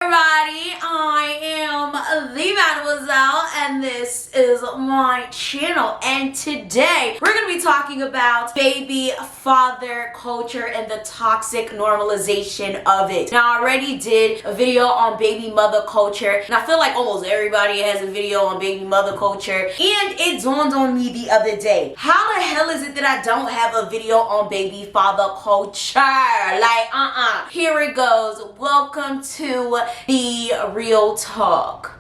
Everybody, I am the Mademoiselle and this is my channel, and today we're going to be talking about baby father culture and the toxic normalization of it. Now, I already did a video on baby mother culture, and I feel like almost everybody has a video on baby mother culture, and it dawned on me the other day, how the hell is it that I don't have a video on baby father culture? Like, here it goes. Welcome to the Real Talk.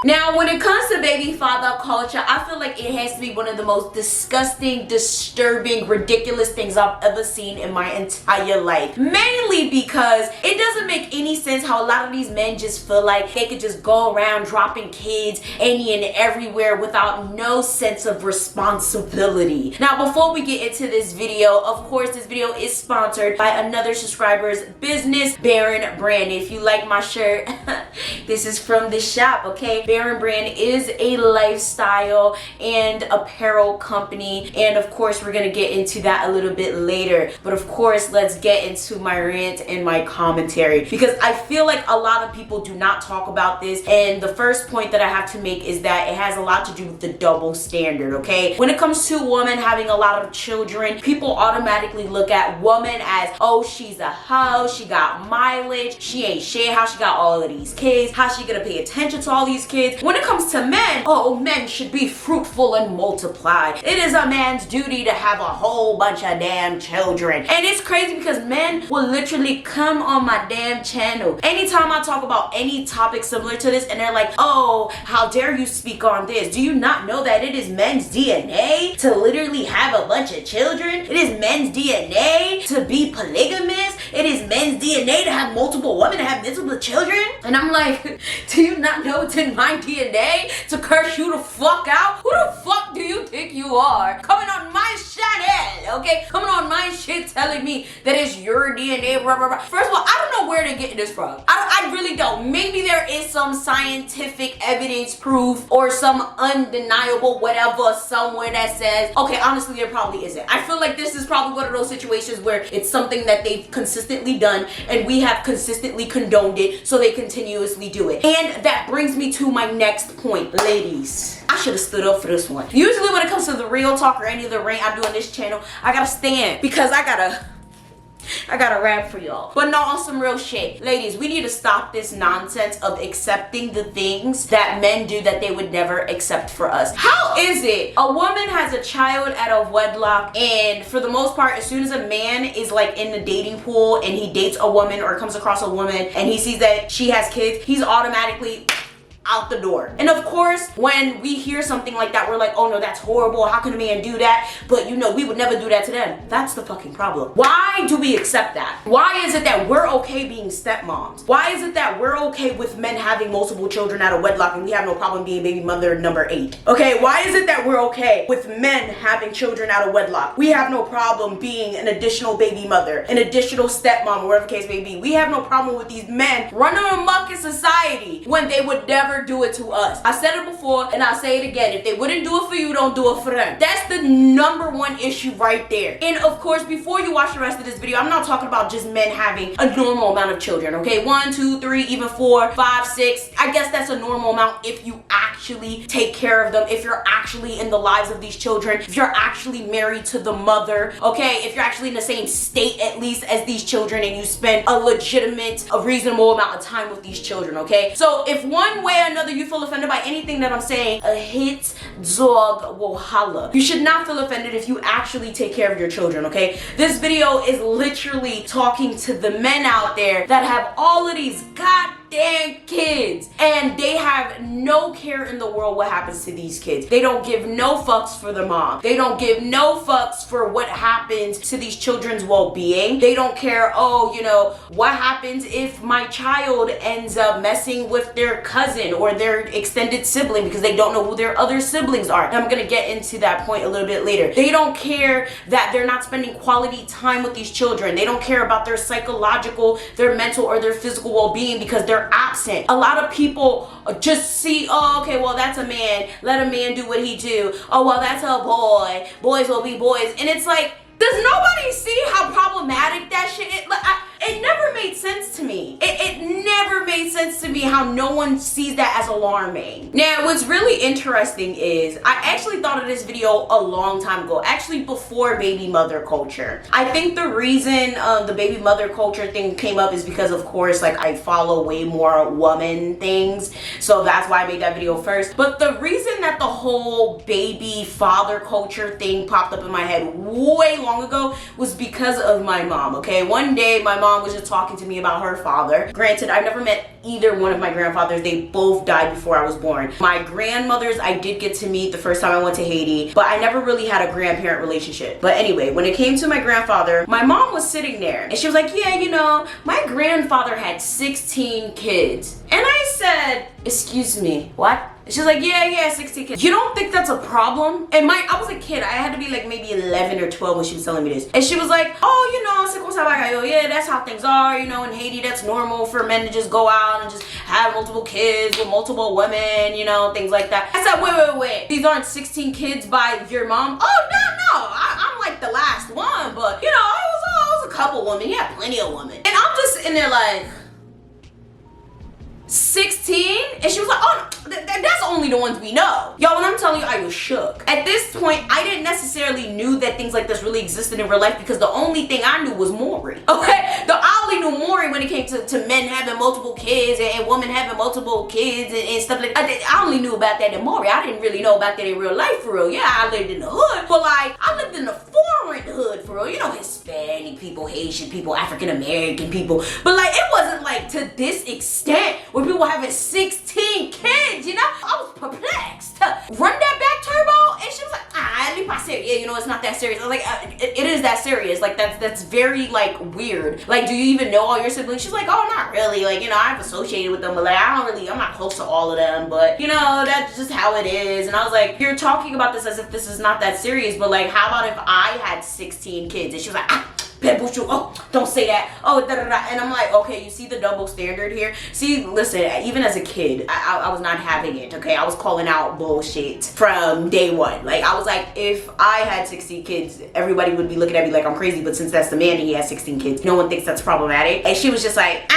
Now, when it comes to baby father culture, I feel like it has to be one of the most disgusting, disturbing, ridiculous things I've ever seen in my entire life. Mainly because it doesn't make any sense how a lot of these men just feel like they could just go around dropping kids any and everywhere without no sense of responsibility. Now, before we get into this video, of course, this video is sponsored by another subscriber's business, Baron Brand. If you like my shirt, this is from the shop, okay? Baron Brand is a lifestyle and apparel company, and of course we're gonna get into that a little bit later. But of course, let's get into my rant and my commentary, because I feel like a lot of people do not talk about this, and the first point that I have to make is that it has a lot to do with the double standard, okay? When it comes to women having a lot of children, people automatically look at woman as, oh, she's a hoe, she got mileage, she ain't shit, how she got all of these kids, how she gonna pay attention to all these kids. When it comes to men, oh, men should be fruitful and multiply. It is a man's duty to have a whole bunch of damn children. And it's crazy because men will literally come on my damn channel anytime I talk about any topic similar to this, and they're like, oh, how dare you speak on this? Do you not know that it is men's DNA to literally have a bunch of children? It is men's DNA to be polygamous. It is men's DNA to have multiple women, to have multiple children. And I'm like, do you not know it's in my DNA to curse you the fuck out? Who the fuck do you think you are? Coming on my channel, okay? Coming on my shit telling me that it's your DNA, blah, blah, blah. First of all, I don't know where they're getting this from. I really don't. Maybe there is some scientific evidence proof or some undeniable whatever somewhere that says, okay, honestly, there probably isn't. I feel like this is probably one of those situations where it's something that they've consistently done and we have consistently condoned it, so they continuously do it. And that brings me to my next point. Ladies, I should have stood up for this one. Usually when it comes to the real talk or any of the rant I do on this channel, I gotta stand because I gotta rap for y'all. But no, on some real shit, ladies, we need to stop this nonsense of accepting the things that men do that they would never accept for us. How is it a woman has a child out of wedlock, and for the most part, as soon as a man is like in the dating pool and he dates a woman or comes across a woman and he sees that she has kids, he's automatically out the door? And of course, when we hear something like that, we're like, oh no, that's horrible, how can a man do that? But you know, we would never do that to them. That's the fucking problem. Why do we accept that? Why is it that we're okay being stepmoms? Why is it that we're okay with men having multiple children out of wedlock and we have no problem being baby mother number 8? Okay, why is it that we're okay with men having children out of wedlock? We have no problem being an additional baby mother, an additional stepmom, or whatever the case may be. We have no problem with these men running amok in society when they would never do it to us. I said it before and I'll say it again. If they wouldn't do it for you, don't do it for them. That's the number one issue right there. And of course, before you watch the rest of this video, I'm not talking about just men having a normal amount of children, okay? 1, 2, 3, even 4, 5, 6. I guess that's a normal amount if you actually take care of them, if you're actually in the lives of these children, if you're actually married to the mother, okay? If you're actually in the same state at least as these children and you spend a legitimate, a reasonable amount of time with these children, okay? So if one way or another you feel offended by anything that I'm saying, a hit dog will holla. You should not feel offended if you actually take care of your children, okay? This video is literally talking to the men out there that have all of these goddamn damn kids, and they have no care in the world what happens to these kids. They don't give no fucks for the mom. They don't give no fucks for what happens to these children's well-being. They don't care, oh, you know, what happens if my child ends up messing with their cousin or their extended sibling because they don't know who their other siblings are. And I'm gonna get into that point a little bit later. They don't care that they're not spending quality time with these children. They don't care about their psychological, their mental, or their physical well-being because they're absent. A lot of people just see, oh, okay, well, that's a man. Let a man do what he do. Oh, well, that's a boy. Boys will be boys. And it's like, does nobody see how problematic that shit is? Like, it never made sense to me. It never made sense to me how no one sees that as alarming. Now, what's really interesting is I actually thought of this video a long time ago, actually before baby mother culture. I think the reason the baby mother culture thing came up is because, of course, like I follow way more woman things, so that's why I made that video first. But the reason that the whole baby father culture thing popped up in my head way long ago was because of my mom, okay? One day, my mom was just talking to me about her father. Granted, I've never met either one of my grandfathers. They both died before I was born. My grandmothers I did get to meet the first time I went to Haiti, but I never really had a grandparent relationship. But anyway, when it came to my grandfather, my mom was sitting there and she was like, yeah, you know, my grandfather had 16 kids. And I said, excuse me, what? She's like, yeah, 16 kids. You don't think that's a problem? And I was a kid. I had to be like maybe 11 or 12 when she was telling me this. And she was like, oh, you know, yeah, that's how things are. You know, in Haiti, that's normal for men to just go out and just have multiple kids with multiple women, you know, things like that. I said, wait. These aren't 16 kids by your mom? Oh, no. I'm like the last one. But, you know, I was a couple women. He had plenty of women. And I'm just sitting there like, 16? And she was like, oh, that's only the ones we know. Y'all, when I'm telling you, I was shook. At this point, I didn't necessarily knew that things like this really existed in real life because the only thing I knew was Maury, okay? I only knew Maury when it came to men having multiple kids and women having multiple kids and stuff like that. I only knew about that in Maury. I didn't really know about that in real life for real. Yeah, I lived in the hood, but like, I lived in the foreign hood for real. You know, Hispanic people, Haitian people, African American people. But like, it wasn't like to this extent where people having 16 kids, you know? I was perplexed. Run that back, Turbo? And she was like, leave my serious. Yeah, you know, it's not that serious. I was like, it is that serious. Like, that's very, like, weird. Like, do you even know all your siblings? She's like, oh, not really. Like, you know, I've associated with them, but like, I'm not close to all of them, but you know, that's just how it is. And I was like, you're talking about this as if this is not that serious, but like, how about if I had 16 kids? And she was like, oh, don't say that. Oh, And I'm like, okay, you see the double standard here? See, listen, even as a kid, I was not having it, okay? I was calling out bullshit from day one. Like, I was like, if I had 16 kids, everybody would be looking at me like I'm crazy, but since that's the man and he has 16 kids, no one thinks that's problematic. And she was just like,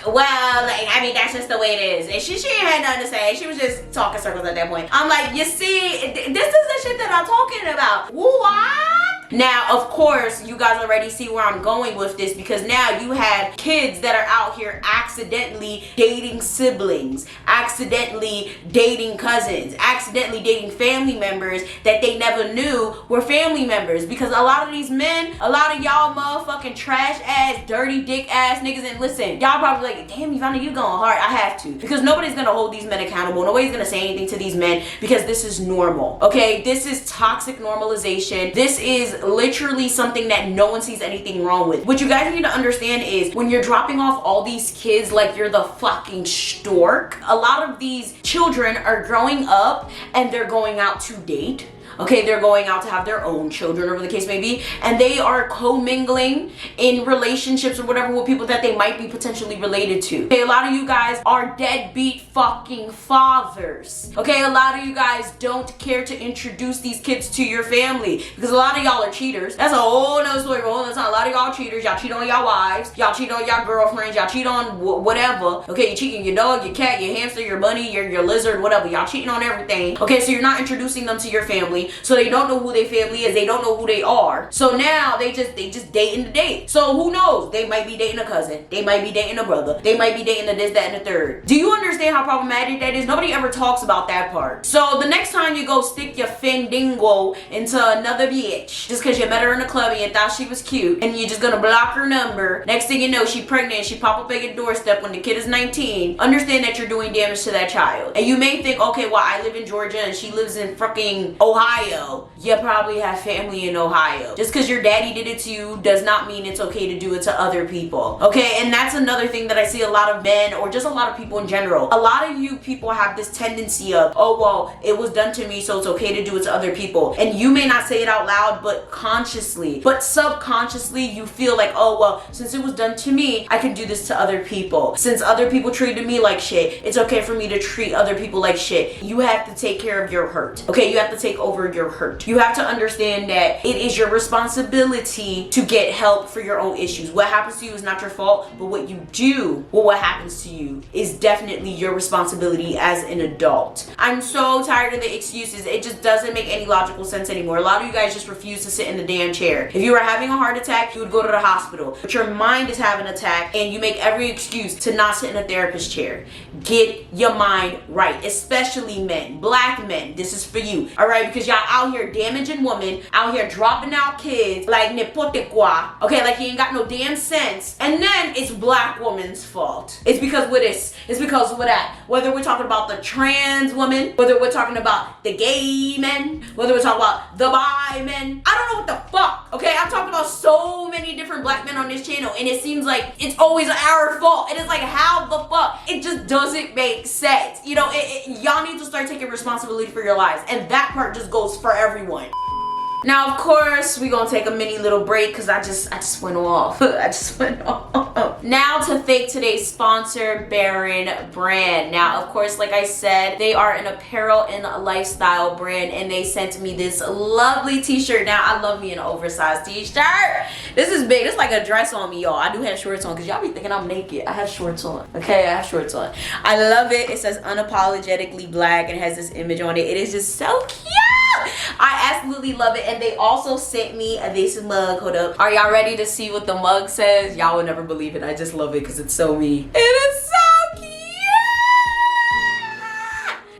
well, like, I mean, that's just the way it is. And she ain't had nothing to say. She was just talking circles at that point. I'm like, you see, this is the shit that I'm talking about. What? Now, of course, you guys already see where I'm going with this because now you have kids that are out here accidentally dating siblings, accidentally dating cousins, accidentally dating family members that they never knew were family members, because a lot of these men, a lot of y'all motherfucking trash ass, dirty dick ass niggas, and listen, y'all probably like, damn, Ivana, you going hard. I have to, because nobody's gonna hold these men accountable. Nobody's gonna say anything to these men because this is normal, okay? This is toxic normalization. This is literally something that no one sees anything wrong with. What you guys need to understand is when you're dropping off all these kids like you're the fucking stork, a lot of these children are growing up and they're going out to date. Okay, they're going out to have their own children, or whatever the case may be, and they are co-mingling in relationships or whatever with people that they might be potentially related to. Okay, a lot of you guys are deadbeat fucking fathers. Okay, a lot of you guys don't care to introduce these kids to your family because a lot of y'all are cheaters. That's a whole nother story for a whole nother time. A lot of y'all cheaters. Y'all cheat on y'all wives. Y'all cheat on y'all girlfriends. Y'all cheat on whatever. Okay, you're cheating your dog, your cat, your hamster, your bunny, your lizard, whatever. Y'all cheating on everything. Okay, so you're not introducing them to your family. family, so they don't know who their family is. They don't know who they are. So now they just dating the date. So who knows? They might be dating a cousin. They might be dating a brother. They might be dating a this, that, and the third. Do you understand how problematic that is? Nobody ever talks about that part. So the next time you go stick your findingo into another bitch just because you met her in the club and you thought she was cute and you're just gonna block her number, next thing you know, she pregnant, she pop up at your doorstep when the kid is 19, understand that you're doing damage to that child. And you may think, okay, well, I live in Georgia and she lives in fucking Ohio. You probably have family in Ohio. Just because your daddy did it to you does not mean it's okay to do it to other people. Okay, and that's another thing that I see a lot of men, or just a lot of people in general. A lot of you people have this tendency of, oh, well, it was done to me, so it's okay to do it to other people. And you may not say it out loud, but consciously, but subconsciously, you feel like, oh, well, since it was done to me, I can do this to other people. Since other people treated me like shit, it's okay for me to treat other people like shit. You have to take care of your hurt. Okay, you have to take over your hurt. You have to understand that it is your responsibility to get help for your own issues. What happens to you is not your fault, but what you do, well, what happens to you is definitely your responsibility as an adult. I'm so tired of the excuses. It just doesn't make any logical sense anymore. A lot of you guys just refuse to sit in the damn chair. If you were having a heart attack, you would go to the hospital, but your mind is having an attack and you make every excuse to not sit in a therapist chair. Get your mind right, especially men, black men. This is for you, all right? Because y'all out here damaging women, out here dropping out kids like n'importe quoi, okay? Like you ain't got no damn sense. And then it's black woman's fault. It's because of this. It's because of that. Whether we're talking about the trans woman, whether we're talking about the gay men, whether we're talking about the bi men, I don't know what the fuck, okay? I'm talking about so many different black men on this channel, and it seems like it's always our fault. And it's like, how the fuck? It just doesn't make sense. You know, y'all need to start taking responsibility for your lives, and that part just goes for everyone. Now, of course, we're gonna take a mini little break because I just went off. I just went off. Now to thank today's sponsor, Baron Brand. Now, of course, like I said, they are an apparel and lifestyle brand, and they sent me this lovely t-shirt. Now, I love me an oversized t-shirt. This is big. It's like a dress on me, y'all. I do have shorts on because y'all be thinking I'm naked. I have shorts on. Okay, I have shorts on. I love it. It says unapologetically black and has this image on it. It is just so cute. I absolutely love it. And they also sent me this mug. Hold up. Are y'all ready to see what the mug says? Y'all would never believe it. I just love it because it's so me. It is so cute.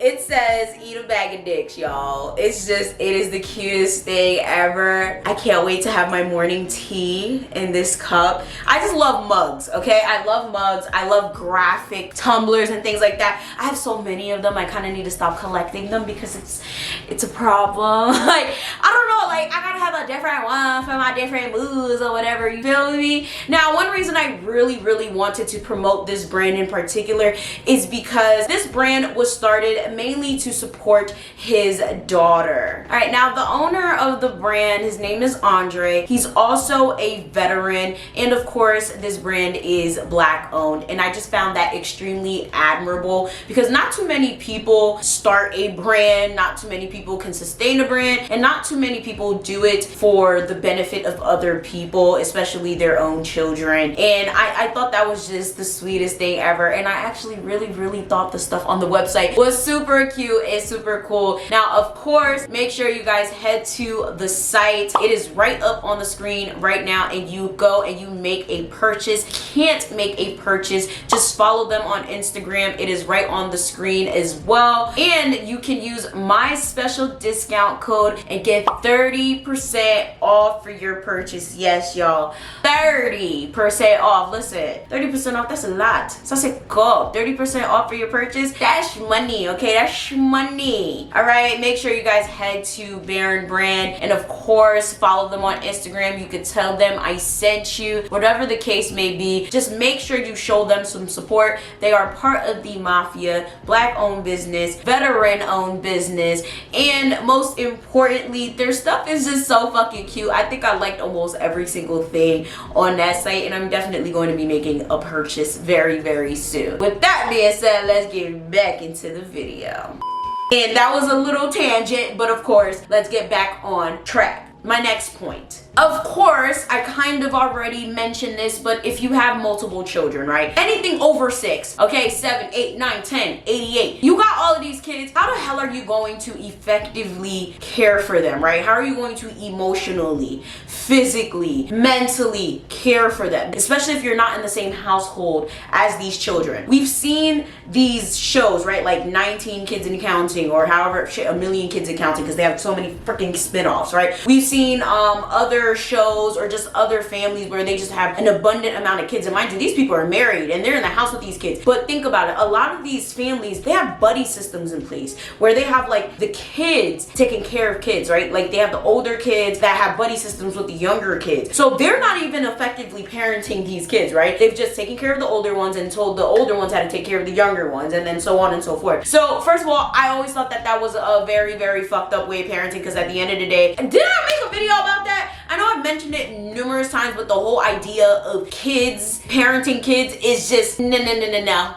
It says eat a bag of dicks, y'all. It's just, it is the cutest thing ever. I can't wait to have my morning tea in this cup. I just love mugs, okay? I love mugs. I love graphic tumblers and things like that. I have so many of them. I kind of need to stop collecting them because it's a problem. Like, I don't know, like I gotta have a different one for my different moods or whatever, you feel me? Now, one reason I really wanted to promote this brand in particular is because this brand was started mainly to support his daughter. All right, now the owner of the brand, his name is Andre. He's also a veteran, and of course this brand is black owned, and I just found that extremely admirable because not too many people start a brand, not too many people can sustain a brand, and not too many people do it for the benefit of other people, especially their own children. And I thought that was just the sweetest thing ever, and I actually really thought the stuff on the website was super cute and super cool. Now, of course, make sure you guys head to the site. It is right up on the screen right now, and you go and you make a purchase. Can't make a purchase, just follow them on Instagram. It is right on the screen as well, and you can use my special discount code and get 30% off for your purchase. Yes, y'all, 30% off. Listen, 30% off, that's a lot. So I said go 30% off for your purchase. That's money, okay? That's money. All right, make sure you guys head to Baron Brand, and of course follow them on Instagram. You could tell them I sent you, whatever the case may be. Just make sure you show them some support. They are part of the mafia, black owned business, veteran owned business, and most importantly, their stuff is just so fucking cute. I think I liked almost every single thing on that site, and I'm definitely going to be making a purchase very soon. With that being said, let's get back into the video. And that was a little tangent, but of course, let's get back on track. My next point. Of course, I kind of already mentioned this, but if you have multiple children, right? Anything over 6, okay, 7, 8, 9, 10, 88. You got all of these kids. How the hell are you going to effectively care for them, right? How are you going to emotionally, physically, mentally care for them? Especially if you're not in the same household as these children. We've seen these shows, right? Like 19 Kids and Counting, or however, shit, A Million Kids and Counting, because they have so many freaking spin-offs, right? We've seen other shows or just other families where they just have an abundant amount of kids. And mind you, these people are married and they're in the house with these kids. But think about it, a lot of these families, they have buddy systems in place where they have like the kids taking care of kids, right? Like they have the older kids that have buddy systems with the younger kids. So they're not even effectively parenting these kids, right? They've just taken care of the older ones and told the older ones how to take care of the younger ones, and then so on and so forth. So first of all, I always thought that that was a very, very fucked up way of parenting, because at the end of the day, did I make a video about that? I know I've mentioned it numerous times, but the whole idea of kids, parenting kids, is just no.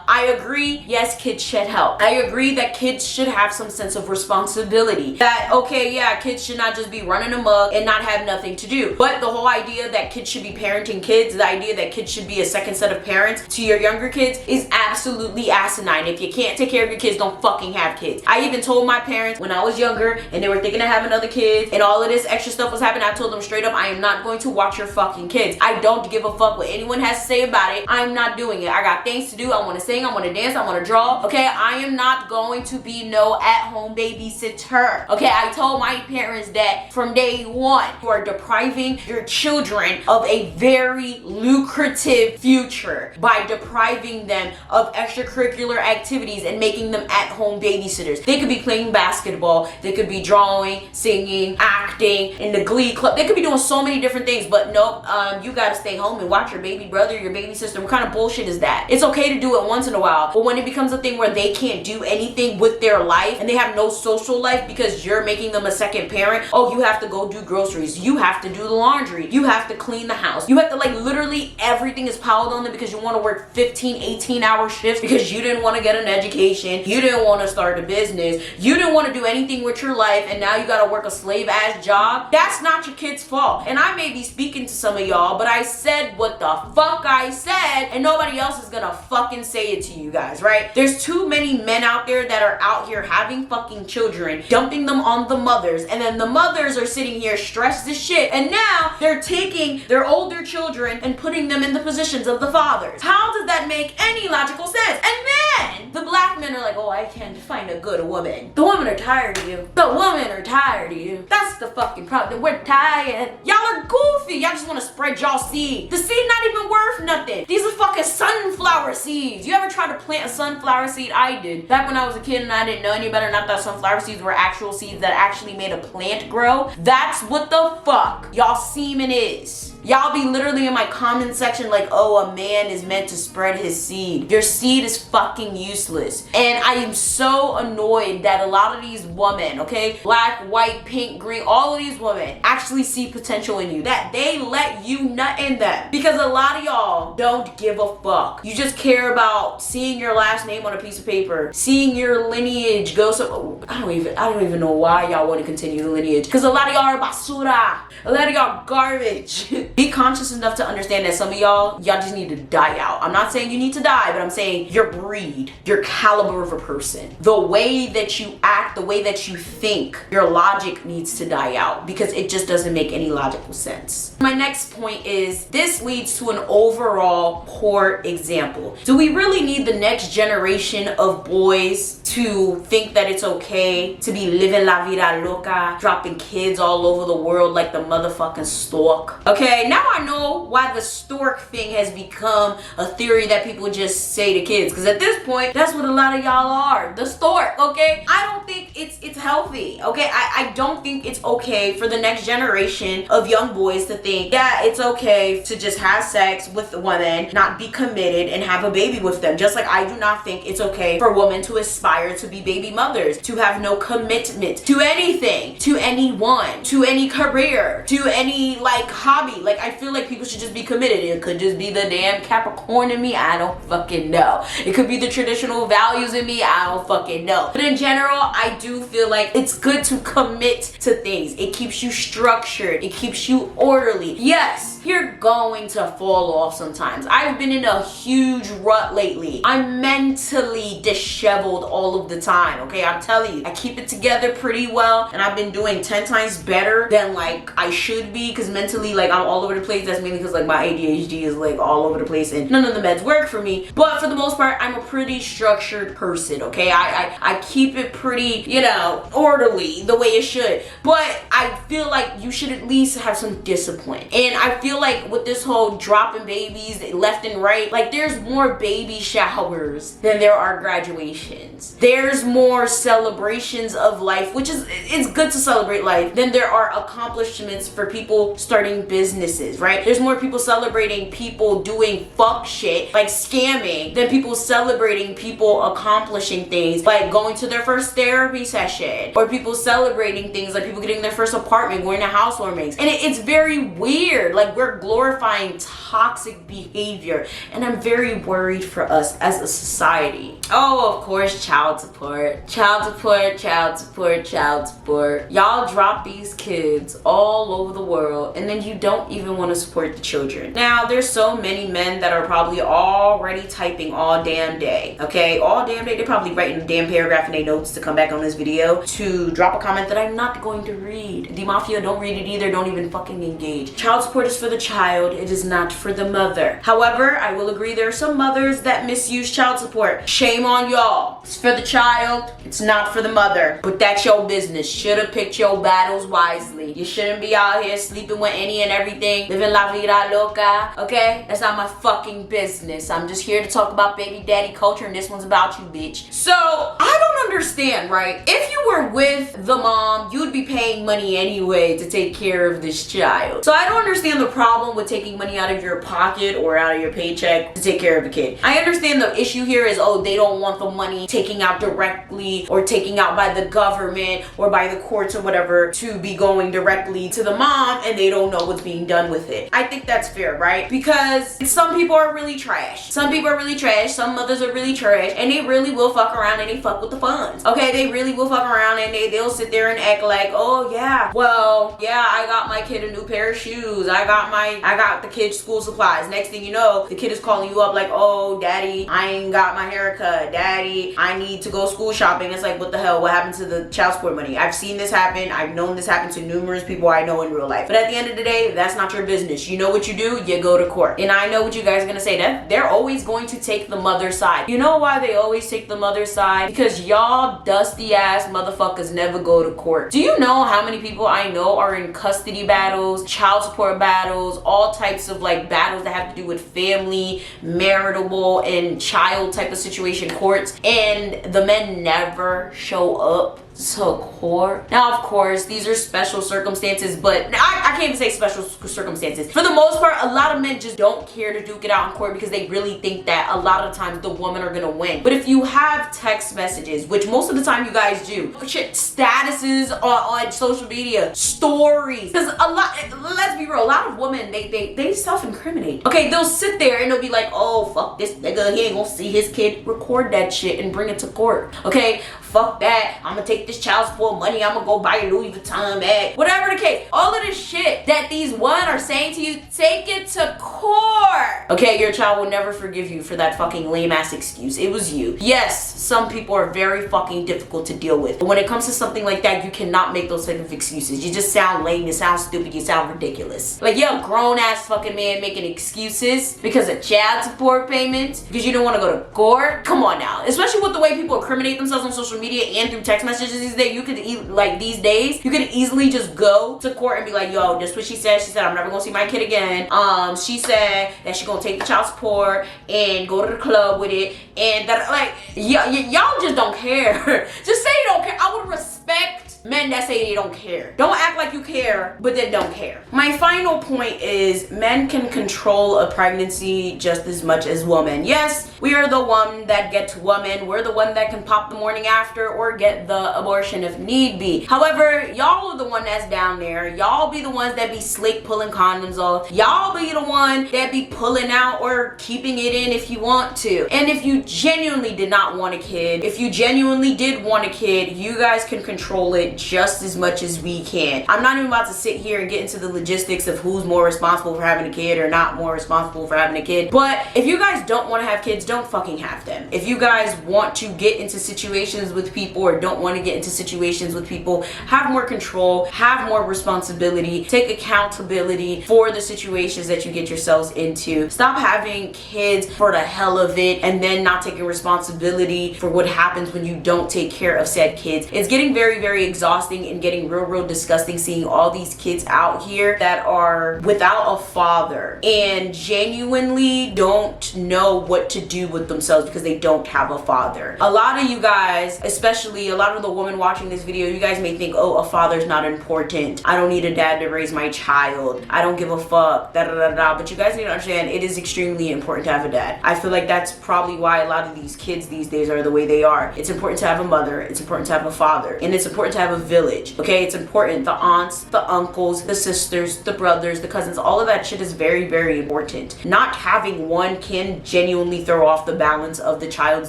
I agree, yes, kids should help. I agree that kids should have some sense of responsibility. That, okay, yeah, kids should not just be running amok and not have nothing to do. But the whole idea that kids should be parenting kids, the idea that kids should be a second set of parents to your younger kids, is absolutely asinine. If you can't take care of your kids, don't fucking have kids. I even told my parents when I was younger and they were thinking of having other kids and all of this extra stuff was happening, I told them straight up, I am not going to watch your fucking kids. I don't give a fuck what anyone has to say about it. I'm not doing it. I got things to do. I want to sing, I want to dance, I want to draw. Okay, I am not going to be no at-home babysitter. Okay, I told my parents that from day one, you are depriving your children of a very lucrative future by depriving them of extracurricular activities and making them at-home babysitters. They could be playing basketball, they could be drawing, singing, acting, in the glee club. They could be doing so many different things, but nope, you gotta stay home and watch your baby brother, your baby sister. What kind of bullshit is that? It's okay to do it once in a while, but when it becomes a thing where they can't do anything with their life and they have no social life because you're making them a second parent, oh, you have to go do groceries, you have to do the laundry, you have to clean the house, you have to, like, literally everything is piled on them because you want to work 15, 18-hour shifts because you didn't want to get an education, you didn't want to start a business, you didn't want to do anything with your life, and now you gotta work a slave-ass job. That's not your kid's fault. And I may be speaking to some of y'all, but I said what the fuck I said, and nobody else is gonna fucking say it to you guys, right? There's too many men out there that are out here having fucking children, dumping them on the mothers, and then the mothers are sitting here stressed as shit, and now they're taking their older children and putting them in the positions of the fathers. How does that make any logical sense? And then the black men are like, oh, I can't find a good woman. The women are tired of you. The women are tired of you. That's the fucking problem. We're tired. Y'all are goofy. Y'all just want to spread y'all seed. The seed not even worth nothing. These are fucking sunflower seeds. You ever tried to plant a sunflower seed? I did. Back when I was a kid and I didn't know any better, and I thought sunflower seeds were actual seeds that actually made a plant grow. That's what the fuck y'all semen is. Y'all be literally in my comment section like, oh, a man is meant to spread his seed. Your seed is fucking useless. And I am so annoyed that a lot of these women, okay, black, white, pink, green, all of these women actually see potential in you, that they let you nut in them. Because a lot of y'all don't give a fuck. You just care about seeing your last name on a piece of paper, seeing your lineage go so, I don't even know why y'all want to continue the lineage. Because a lot of y'all are basura. A lot of y'all garbage. Be conscious enough to understand that some of y'all just need to die out. I'm not saying you need to die, but I'm saying your breed, your caliber of a person, the way that you act, the way that you think, your logic needs to die out because it just doesn't make any logical sense. My next point is this leads to an overall poor example. Do we really need the next generation of boys to think that it's okay to be living la vida loca, dropping kids all over the world like the motherfucking stork? Okay, now I know why the stork thing has become a theory that people just say to kids, because at this point, that's what a lot of y'all are, the stork, okay? I don't think it's healthy, okay? I don't think it's okay for the next generation of young boys to think, yeah, it's okay to just have sex with the women, not be committed, and have a baby with them. Just like I do not think it's okay for women to aspire to be baby mothers, to have no commitment to anything, to anyone, to any career, to any, like, hobby. Like, I feel like people should just be committed. It could just be the damn Capricorn in me, I don't fucking know. It could be the traditional values in me, I don't fucking know. But in general, I do do feel like it's good to commit to things. It keeps you structured. It keeps you orderly. Yes, you're going to fall off sometimes. I've been in a huge rut lately. I'm mentally disheveled all of the time, okay? I'm telling you, I keep it together pretty well, and I've been doing 10 times better than like I should be, because mentally, like, I'm all over the place. That's mainly because like my ADHD is like all over the place and none of the meds work for me. But for the most part, I'm a pretty structured person, okay? I keep it pretty, you know, orderly the way it should. But I feel like you should at least have some discipline. And I feel like with this whole dropping babies left and right, like, there's more baby showers than there are graduations. There's more celebrations of life, which is, it's good to celebrate life, than there are accomplishments for people starting businesses, right? There's more people celebrating people doing fuck shit, like scamming, than people celebrating people accomplishing things, like going to their first therapy session, or people celebrating things like people getting their first apartment, going to housewarmings. And it's very weird. Like, we're glorifying toxic behavior, and I'm very worried for us as a society. Oh, of course, child support. Child support, child support, child support. Y'all drop these kids all over the world, and then you don't even want to support the children. Now, there's so many men that are probably already typing all damn day, okay? All damn day. They're probably writing a damn paragraph in their notes to come back on this video to drop a comment that I'm not going to read. The Mafia, don't read it either. Don't even fucking engage. Child support is for the child. It is not for the mother. However, I will agree there are some mothers that misuse child support. Shame on y'all. It's for the child. It's not for the mother. But that's your business. Should have picked your battles wisely. You shouldn't be out here sleeping with any and everything, living la vida loca, okay? That's not my fucking business. I'm just here to talk about baby daddy culture, and this one's about you, bitch. So, I don't understand, right? If you were with the mom, you would be paying money anyway to take care of this child. So I don't understand the problem with taking money out of your pocket or out of your paycheck to take care of a kid. I understand the issue here is, oh, they don't want the money taking out directly or taking out by the government or by the courts or whatever to be going directly to the mom, and they don't know what's being done with it. I think that's fair, right? Because some people are really trash. Some people are really trash. Some mothers are really trash, and they really will fuck around and they fuck with the funds. Okay, they really will fuck around and they'll sit there and act like, oh yeah, well, yeah, I got my kid a new pair of shoes. I got the kid's school supplies. Next thing you know, the kid is calling you up like, oh, daddy, I ain't got my haircut. Daddy, I need to go school shopping. It's like, what the hell? What happened to the child support money? I've seen this happen. I've known this happen to numerous people I know in real life. But at the end of the day, that's not your business. You know what you do? You go to court. And I know what you guys are gonna say, that they're always going to take the mother's side. You know why they always take the mother's side? Because y'all dusty ass motherfuckers never go to court. Do you know how many people I know are in custody battles, child support battles, all types of like battles that have to do with family, marital, and child type of situation courts, and the men never show up to court? Now, of course, these are special circumstances, but I can't even say special circumstances. For the most part, a lot of men just don't care to duke it out in court because they really think that a lot of times the women are gonna win. But if you have text messages, which most of the time you guys do, shit, statuses on social media, stories, because a lot, let's be real, a lot of women, they self-incriminate. Okay, they'll sit there and they'll be like, oh, fuck this nigga, he ain't gonna see his kid. Record that shit and bring it to court. Okay, fuck that, I'm gonna take this child support money, I'm gonna go buy a Louis Vuitton bag, whatever the case. All of this shit that these women are saying to you, take it to court. Okay, your child will never forgive you for that fucking lame ass excuse. It was you. Yes, some people are very fucking difficult to deal with, but when it comes to something like that, you cannot make those type of excuses. You just sound lame, you sound stupid, you sound ridiculous. Like, you're a grown ass fucking man making excuses because of child support payments, because you don't want to go to court. Come on now. Especially with the way people incriminate themselves on social media and through text messages these days, you could easily just go to court and be like, yo, this is what she said. She said, I'm never gonna see my kid again. She said that she's gonna take the child support and go to the club with it, and that, like, y'all just don't care. Just say you don't care. I would respect hate men that say they don't care. Don't act like you care, but then don't care. My final point is men can control a pregnancy just as much as women. Yes, we are the one that gets women. We're the one that can pop the morning after or get the abortion if need be. However, y'all are the one that's down there. Y'all be the ones that be slick pulling condoms off. Y'all be the one that be pulling out or keeping it in if you want to. And if you genuinely did not want a kid, if you genuinely did want a kid, you guys can control it just as much as we can. I'm not even about to sit here and get into the logistics of who's more responsible for having a kid or not more responsible for having a kid. But if you guys don't want to have kids, don't fucking have them. If you guys want to get into situations with people or don't want to get into situations with people, have more control, have more responsibility, take accountability for the situations that you get yourselves into. Stop having kids for the hell of it and then not taking responsibility for what happens when you don't take care of said kids. It's getting very, very exhausting and getting real disgusting seeing all these kids out here that are without a father and genuinely don't know what to do with themselves because they don't have a father. A lot of you guys, especially a lot of the women watching this video, you guys may think, oh, a father's not important. I don't need a dad to raise my child. I don't give a fuck, da da da da. But you guys need to understand it is extremely important to have a dad. I feel like that's probably why a lot of these kids these days are the way they are. It's important to have a mother, it's important to have a father, and it's important to have a village. Okay, it's important. The aunts, the uncles, the sisters, the brothers, the cousins, all of that shit is very important. Not having one can genuinely throw off the balance of the child's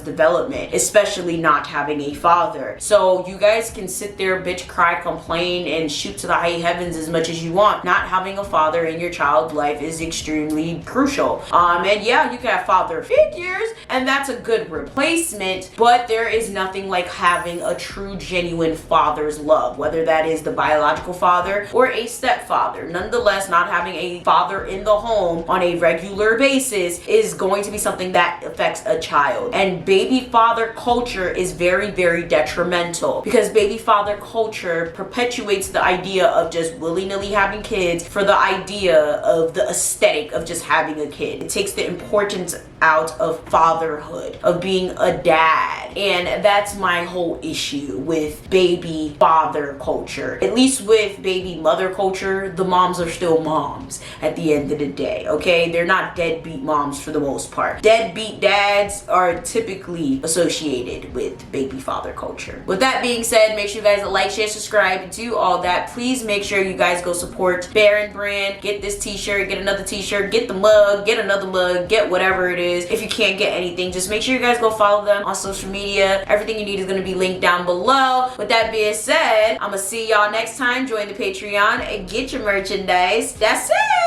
development, especially not having a father. So you guys can sit there, bitch, cry, complain, and shoot to the high heavens as much as you want. Not having a father in your child's life is extremely crucial. And yeah, you can have father figures, and that's a good replacement, but there is nothing like having a true, genuine father's love, whether that is the biological father or a stepfather. Nonetheless, not having a father in the home on a regular basis is going to be something that affects a child. And baby father culture is very detrimental because baby father culture perpetuates the idea of just willy-nilly having kids for the idea of the aesthetic of just having a kid. It takes the importance out of fatherhood, of being a dad. And that's my whole issue with baby father culture. At least with baby mother culture, the moms are still moms at the end of the day, okay? They're not deadbeat moms for the most part. Deadbeat dads are typically associated with baby father culture. With that being said, make sure you guys like, share, subscribe, do all that. Please make sure you guys go support Baron Brand. Get this t-shirt, get another t-shirt, get the mug, get another mug, get whatever it is. If you can't get anything, just make sure you guys go follow them on social media. Everything you need is going to be linked down below. With that being said, I'm gonna see y'all next time. Join the Patreon and get your merchandise. That's it.